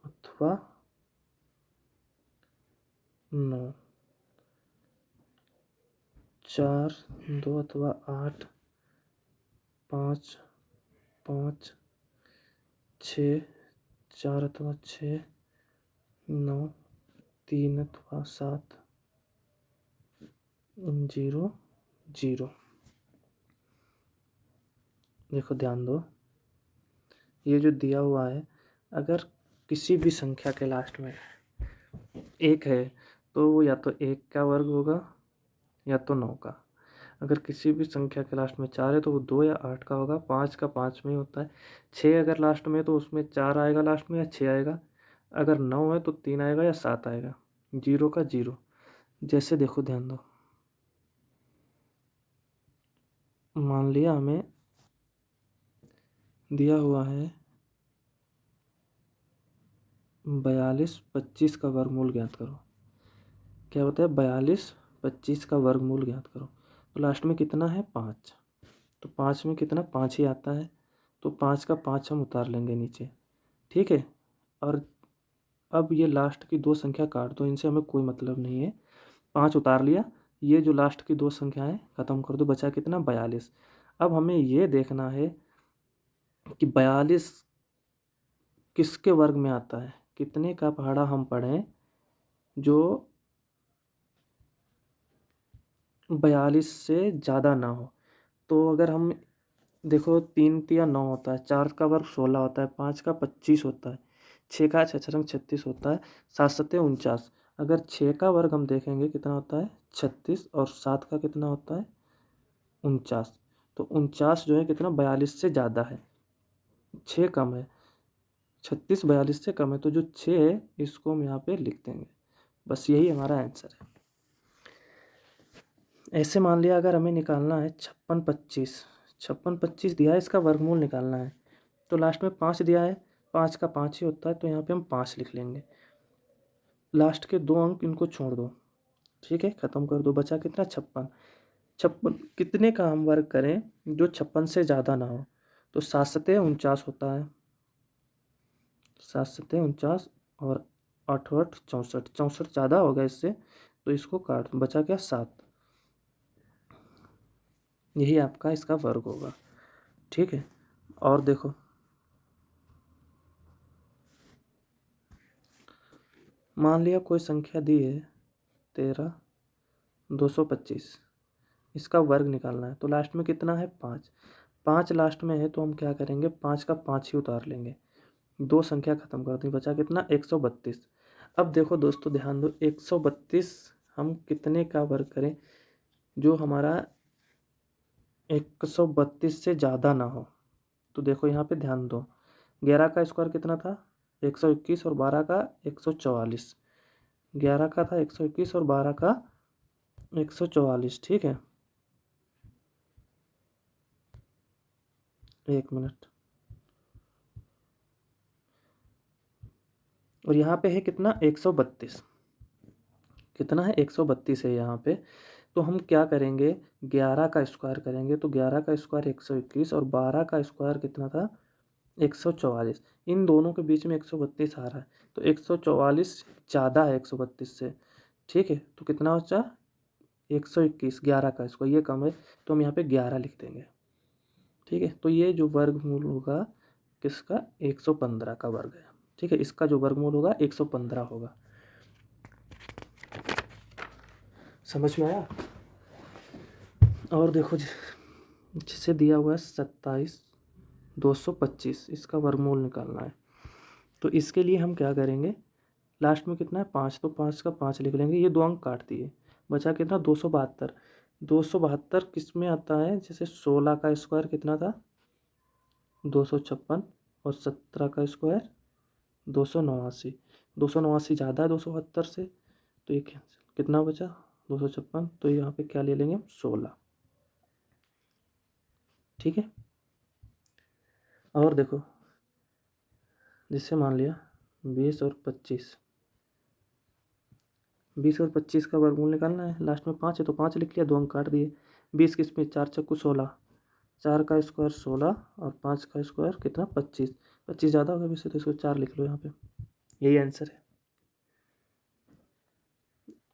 अथवा 9, 4, 2 अथवा 8, 5, 5, 6, 4 अथवा 6, 9, 3 अथवा 7, जीरो जीरो। देखो ध्यान दो, ये जो दिया हुआ है, अगर किसी भी संख्या के लास्ट में एक है तो वो या तो एक का वर्ग होगा या तो 9 का। अगर किसी भी संख्या के लास्ट में 4 है तो वो 2 या 8 का होगा। 5 का 5 में ही होता है। 6 अगर लास्ट में तो उसमें 4 आएगा लास्ट में या 6 आएगा। अगर 9 है तो 3 आएगा या 7 आएगा। 0 का 0। जैसे देखो ध्यान दो, मान लिया हमें दिया हुआ है 42 25 का वर्गमूल ज्ञात करो। क्या होता है 42 25 का वर्गमूल ज्ञात करो। तो लास्ट में कितना है 5। तो 5 में कितना 5 ही आता है। तो 5 का 5 हम उतार लेंगे नीचे। ठीक है। और अब ये लास्ट की दो संख्या काट दो, इनसे हमें कोई मतलब नहीं है। 5 उतार लिया। ये जो लास्ट की दो संख्याएं खत्म कर दो, बचा कितना 42। अब हमें ये देखना है कि 42 किसके वर्ग में आता है। कितने का पहाड़ा हम पढ़ें जो 42 से ज़्यादा ना हो। तो अगर हम देखो 3 तिया 9 होता है, 4 का वर्ग 16 होता है, 5 का 25 होता है, 6 का 6 36 होता है, 7 सत्ते 49। अगर 6 का वर्ग हम देखेंगे कितना होता है 36 और 7 का कितना होता है 49। तो 49 जो है कितना 42 से ज़्यादा है, 6 कम है। 36 42 से कम है, तो जो 6 है इसको हम यहाँ पे लिख देंगे। बस यही हमारा आंसर है। ऐसे मान लिया अगर हमें निकालना है 56 25। 56 25 दिया है, इसका वर्गमूल निकालना है। तो लास्ट में 5 दिया है, 5 का 5 ही होता है, तो यहाँ पे हम 5 लिख लेंगे। लास्ट के 2 अंक इनको छोड़ दो। ठीक है, ख़त्म कर दो। बचा कितना 56। 56 कितने का हम वर्ग करें जो 56 से ज़्यादा ना हो। तो 7 सत्ते 49 होता है, 7 सत्ते 49 और 8 8 64। 64 ज़्यादा होगा इससे, तो इसको काट, बचा क्या 7। यही आपका इसका वर्ग होगा। ठीक है। और देखो मान लिया कोई संख्या दी है 13 225, इसका वर्ग निकालना है। तो लास्ट में कितना है 5। 5 लास्ट में है तो हम क्या करेंगे 5 का 5 ही उतार लेंगे। दो संख्या खत्म कर दी, बचा कितना 132। अब देखो दोस्तों ध्यान दो, 132 हम कितने का वर्ग करें जो हमारा 132 से ज़्यादा ना हो। तो देखो यहाँ पे ध्यान दो, 11 का स्क्वायर कितना था 121 और 12 का 144। 11 का था 121 और 12 का 144। ठीक है, एक मिनट। और यहाँ पे है कितना 132। कितना है 132 है यहाँ पे। तो हम क्या करेंगे 11 का स्क्वायर करेंगे। तो 11 का स्क्वायर 121 और 12 का स्क्वायर कितना था 144। इन दोनों के बीच में 132 आ रहा है, तो 144 ज़्यादा है 132 से। ठीक है, तो कितना बचा 121। 11 का स्क्वायर ये कम है, तो हम यहाँ पे 11 लिख देंगे। ठीक है, तो ये जो वर्गमूल होगा किसका 115 का वर्ग है। ठीक है, इसका जो वर्गमूल होगा 115 होगा। समझ में आया। और देखो जिसे दिया हुआ है 27 225, इसका वर्गमूल निकालना है। तो इसके लिए हम क्या करेंगे, लास्ट में कितना है 5, तो 5 का 5 लिख लेंगे। ये दो अंक काट दिए, बचा कितना 272। 272 किस में आता है, जैसे 16 का स्क्वायर कितना था 256 और 17 का स्क्वायर 289। 289 ज़्यादा है 272 से, तो ये कितना बचा 256। तो यहाँ पे क्या ले लेंगे 16। ठीक है। और देखो जिससे मान लिया 20 और 25। 20 और 25 का वर्गमूल निकालना है। लास्ट में 5 है तो 5 लिख लिया, दो अंक काट दिए। 20 किस में 4 चक्कू 16, 4 का स्क्वायर 16 और 5 का स्क्वायर कितना 25। 25 ज़्यादा होगा वैसे, तो इसको 4 लिख लो यहाँ पे। यही आंसर है।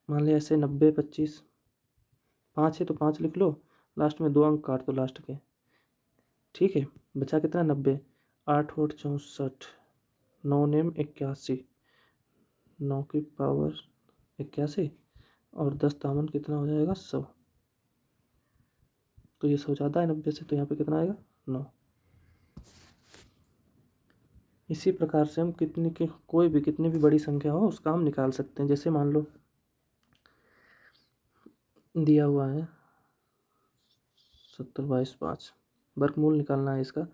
मान लिया ऐसे 90 25, 5 है तो 5 लिख लो, लास्ट में दो अंक काट दो लास्ट के। ठीक है, बचा कितना 90। 8 8 64, 9 नेम 81, 9 की पावर 81 और 10 दामन कितना हो जाएगा 100। तो ये 100 ज़्यादा है 90 से, तो यहाँ पे कितना आएगा 9। इसी प्रकार से हम कितनी की कोई भी कितनी भी बड़ी संख्या हो उसका हम निकाल सकते हैं। जैसे मान लो दिया हुआ है 70/5, वर्गमूल निकालना है इसका,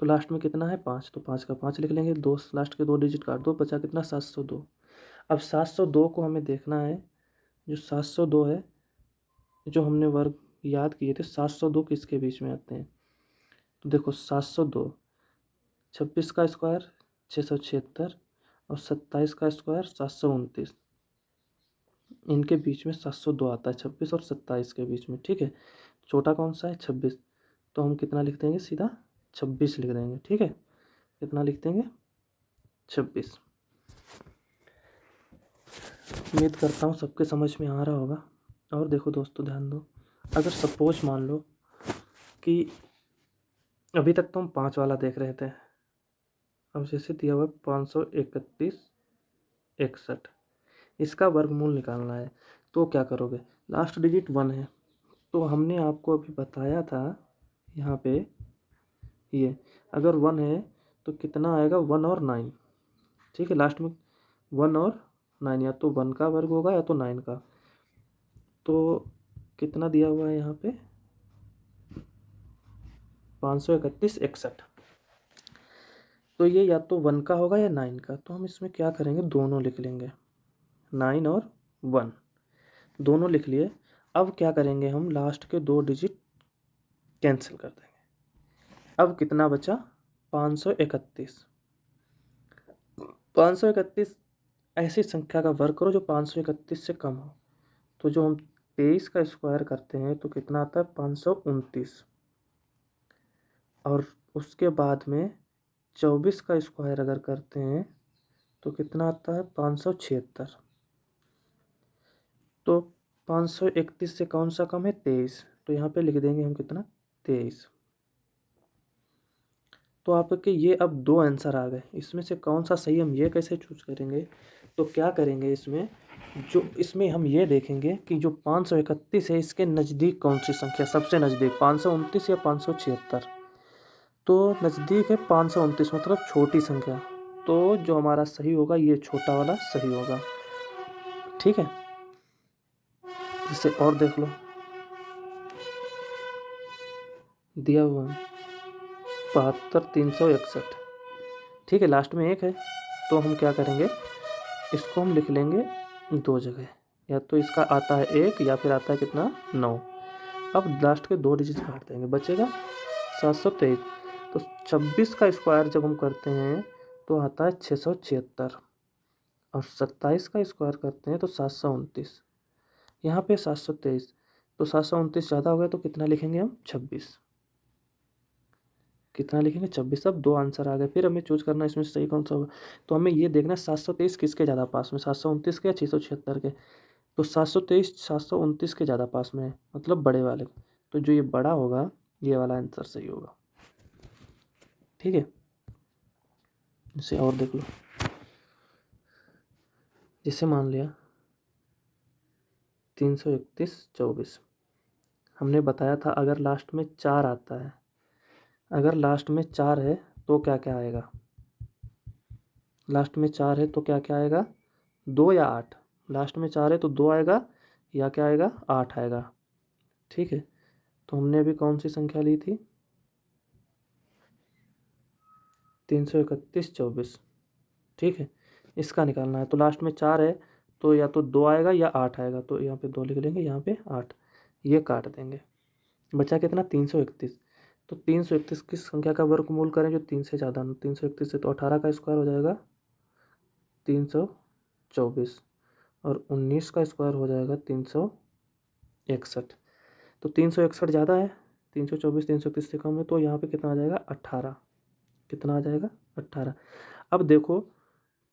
तो लास्ट में कितना है 5, तो 5 का 5 लिख लेंगे, दो लास्ट के 2 डिजिट काट दो, बचा कितना 702। अब 702 को हमें देखना है, जो 702 है, जो हमने वर्ग याद किए थे 702 किसके बीच में आते हैं, तो देखो 702 26 का स्क्वायर 676 और 27 का स्क्वायर 729, इनके बीच में 702 आता है, 26 और 27 के बीच में। ठीक है, छोटा कौन सा है 26, तो हम कितना लिख देंगे सीधा 26 लिख देंगे। ठीक है, कितना लिख देंगे 26। उम्मीद करता हूँ सबके समझ में आ रहा होगा। और देखो दोस्तों ध्यान दो, अगर सपोज मान लो कि अभी तक तो हम 5 वाला देख रहे थे, अब जैसे दिया हुआ 531/61, इसका वर्गमूल निकालना है, तो क्या करोगे, लास्ट डिजिट 1 है, तो हमने आपको अभी बताया था यहाँ पे ये अगर 1 है तो कितना आएगा 1 और 9। ठीक है, लास्ट में 1 और 9, या तो 1 का वर्ग होगा या तो 9 का, तो कितना दिया हुआ है यहाँ पे 531/61, तो ये या तो 1 का होगा या 9 का, तो हम इसमें क्या करेंगे दोनों लिख लेंगे, 9 और 1 दोनों लिख लिए। अब क्या करेंगे हम लास्ट के 2 डिजिट कैंसिल कर देंगे, अब कितना बचा 531। 531 ऐसी संख्या का वर्ग करो जो 531 से कम हो, तो जो हम 23 का स्क्वायर करते हैं तो कितना आता है 529, और उसके बाद में 24 का स्क्वायर अगर करते हैं तो कितना आता है 576, तो 531 से कौन सा कम है 23, तो यहाँ पे लिख देंगे हम कितना 23। तो आपके ये अब 2 आंसर आ गए, इसमें से कौन सा सही हम ये कैसे चूज करेंगे, तो क्या करेंगे इसमें, जो इसमें हम ये देखेंगे कि जो 531 है इसके नज़दीक कौन सी संख्या सबसे नज़दीक 529 या 576, तो नज़दीक है 529 मतलब छोटी संख्या, तो जो हमारा सही होगा ये छोटा वाला सही होगा। ठीक है, इसे और देख लो, दिया हुआ है 72/361। ठीक है, लास्ट में 1 है, तो हम क्या करेंगे इसको हम लिख लेंगे 2 जगह, या तो इसका आता है 1 या फिर आता है कितना 9। अब लास्ट के 2 डिजिट काट देंगे, बचेगा 723, तो 26 का स्क्वायर जब हम करते हैं तो आता है 676, और 27 का स्क्वायर करते हैं तो 729, यहाँ पे 723, तो 729 ज़्यादा हो गया तो कितना लिखेंगे हम 26, कितना लिखेंगे 26। अब 2 आंसर आ गए, फिर हमें चूज करना है इसमें से सही कौन सा होगा, तो हमें ये देखना है 723 किसके ज़्यादा पास में, 729 के या 676 के, तो 723 729 के ज़्यादा पास में है, मतलब बड़े वाले, तो जो ये बड़ा होगा ये वाला आंसर सही होगा। ठीक है, इसे और देख लो, जैसे मान लिया 331/24, हमने बताया था अगर लास्ट में 4 आता है, अगर लास्ट में 4 है तो क्या क्या आएगा, लास्ट में 4 है तो क्या क्या आएगा 2 या 8, लास्ट में 4 है तो 2 आएगा या क्या आएगा 8 आएगा। ठीक है, तो हमने अभी कौन सी संख्या ली थी 331/24। ठीक है, इसका निकालना है, तो लास्ट में 4 है तो या तो 2 आएगा या 8 आएगा, तो यहाँ पे 2 लिख लेंगे, यहाँ पे 8, ये काट देंगे, बचा कितना 331, तो 331 किस संख्या का वर्गमूल करें जो 3 से ज़्यादा, 331 से तो 18 का स्क्वायर हो जाएगा 324, और 19 का स्क्वायर हो जाएगा 361, तो 361 ज़्यादा है, 324 331 से कम है, तो यहाँ पे कितना आ जाएगा 18, कितना आ जाएगा 18। अब देखो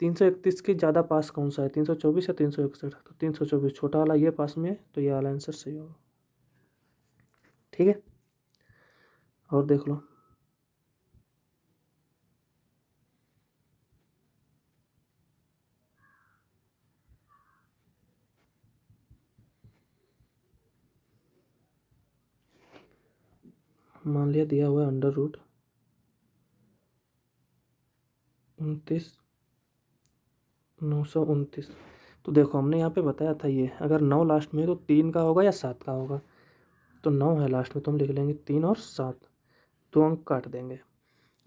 331 के ज़्यादा पास कौन सा है 324 या 361, तो 324 छोटा वाला ये पास में है, तो ये वाला आंसर सही होगा। ठीक है, और देख लो, मान लिया दिया हुआ है अंडर रूट 29,929। तो देखो हमने यहाँ पे बताया था ये अगर 9 लास्ट में है तो 3 का होगा या 7 का होगा। तो 9 है लास्ट में तो हम लिख लेंगे 3 और 7, 2 अंक काट देंगे।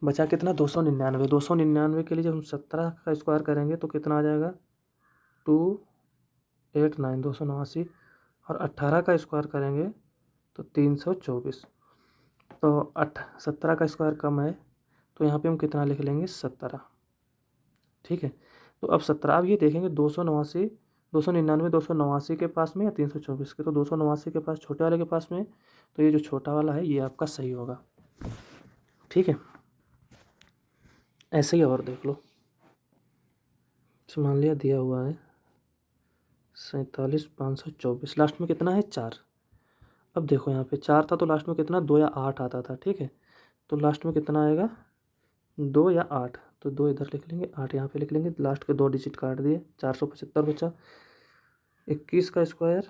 बचा कितना 299। 299 के लिए जब हम 17 का स्क्वायर करेंगे तो कितना आ जाएगा 289, 289। और 18 का स्क्वायर करेंगे तो 324। तो 17 का स्क्वायर कम है तो यहाँ पे हम कितना लिख लेंगे 17। ठीक है। तो अब 17 अब ये देखेंगे 289, 299, 289 के पास में या 324 के। तो 289 के पास छोटे वाले के पास में, तो ये जो छोटा वाला है ये आपका सही होगा। ठीक है। ऐसे ही और देख लो। मान लिया दिया हुआ है 47,524, लास्ट में कितना है 4। अब देखो यहाँ पे 4 था तो लास्ट में कितना 2 या 8 आता था। ठीक है। तो लास्ट में कितना आएगा 2 या 8। तो 2 इधर लिख लेंगे, 8 यहाँ पे लिख लेंगे। लास्ट के 2 डिजिट काट दिए, 475 बचा। 21 का स्क्वायर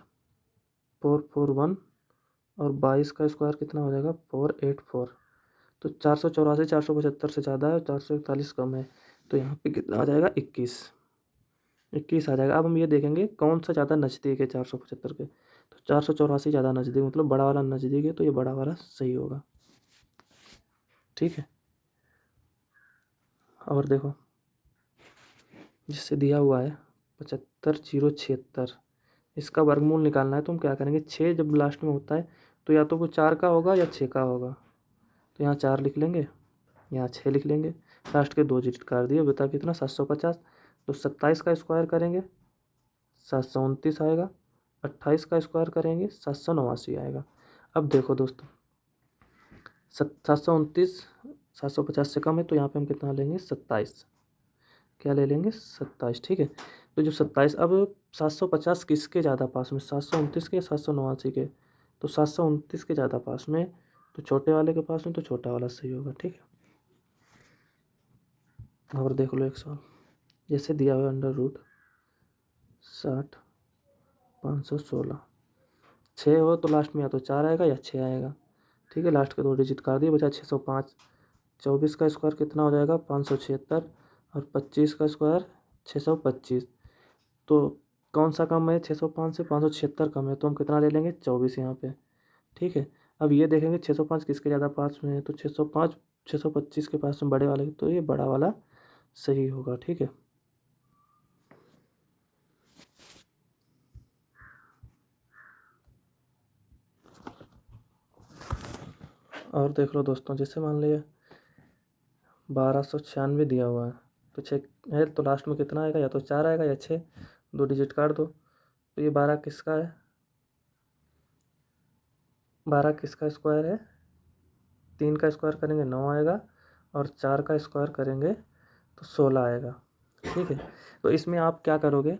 441 और 22 का स्क्वायर कितना हो जाएगा 484। तो 484 475 से ज़्यादा है, 441 कम है। तो यहाँ पे कितना आ जाएगा 21, 21 आ जाएगा। अब हम ये देखेंगे कौन सा ज़्यादा नज़दीक है 475 के। तो 484 ज़्यादा नज़दीक, मतलब बड़ा वाला नज़दीक है, तो ये बड़ा वाला सही होगा। ठीक है। और देखो जिससे दिया हुआ है 75,076, इसका वर्गमूल निकालना है। तो हम क्या करेंगे 6 जब लास्ट में होता है तो या तो वो 4 का होगा या 6 का होगा। तो यहाँ 4 लिख लेंगे, यहाँ 6 लिख लेंगे। लास्ट के 2 डिजिट काट दिए, बता कितना 750। तो 27 का स्क्वायर करेंगे 729 आएगा। 28 का स्क्वायर करेंगे 789 आएगा। अब देखो दोस्तों 729 750 से कम है तो यहाँ पे हम कितना लेंगे 27। क्या ले लेंगे 27। ठीक है। तो जो 27 अब 750 किसके ज़्यादा पास में 729 के या 789 के। तो 729 के ज़्यादा पास में, तो छोटे वाले के पास में तो छोटा वाला सही होगा। ठीक है। और देख लो एक सवाल जैसे दिया हुआ अंडर रूट 60,516। 6 हो तो लास्ट में या तो 4 आएगा या 6 आएगा। ठीक है। लास्ट के 2 डिजिट कर दिए, बचा 605। 24 का स्क्वायर कितना हो जाएगा 576 और 25 का स्क्वायर 625। तो कौन सा कम है 605 से 576 कम है, तो हम कितना ले लेंगे 24 यहाँ पे। ठीक है। अब ये देखेंगे 605 किसके ज़्यादा पास में है, तो 605 625 के पास में बड़े वाले, तो ये बड़ा वाला सही होगा। ठीक है। और देख लो दोस्तों जैसे मान लिया 1296 दिया हुआ है तो 6 है तो लास्ट में कितना आएगा, या तो 4 आएगा या 6। 2 डिजिट काट दो। तो ये 12 किसका है, 12 किसका स्क्वायर है, 3 का स्क्वायर करेंगे 9 आएगा और 4 का स्क्वायर करेंगे तो 16 आएगा। ठीक है। तो इसमें आप क्या करोगे,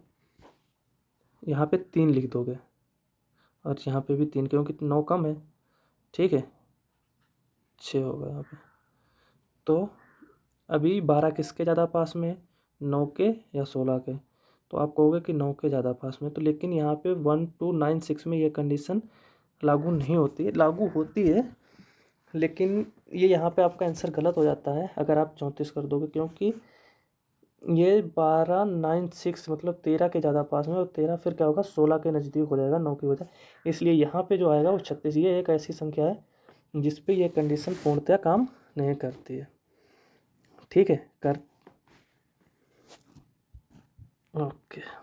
यहाँ पे 3 लिख दोगे और यहाँ पे भी 3, क्योंकि 9 कम है। ठीक है। 6 होगा यहाँ पे। तो अभी 12 किसके ज़्यादा पास में है, 9 के या 16 के। तो आप कहोगे कि 9 के ज़्यादा पास में, तो लेकिन यहाँ पे 1296 में ये कंडीशन लागू नहीं होती है, लागू होती है लेकिन ये यहाँ पे आपका आंसर गलत हो जाता है अगर आप 34 कर दोगे, क्योंकि ये 1296 मतलब 13 के ज़्यादा पास में, और 13 फिर क्या होगा 16 के नज़दीक हो जाएगा 9 की वजह। इसलिए यहाँ पे जो आएगा वो 36। ये एक ऐसी संख्या है जिस पे ये कंडीशन पूर्णतः काम नहीं करती है। ठीक है। कर ओके।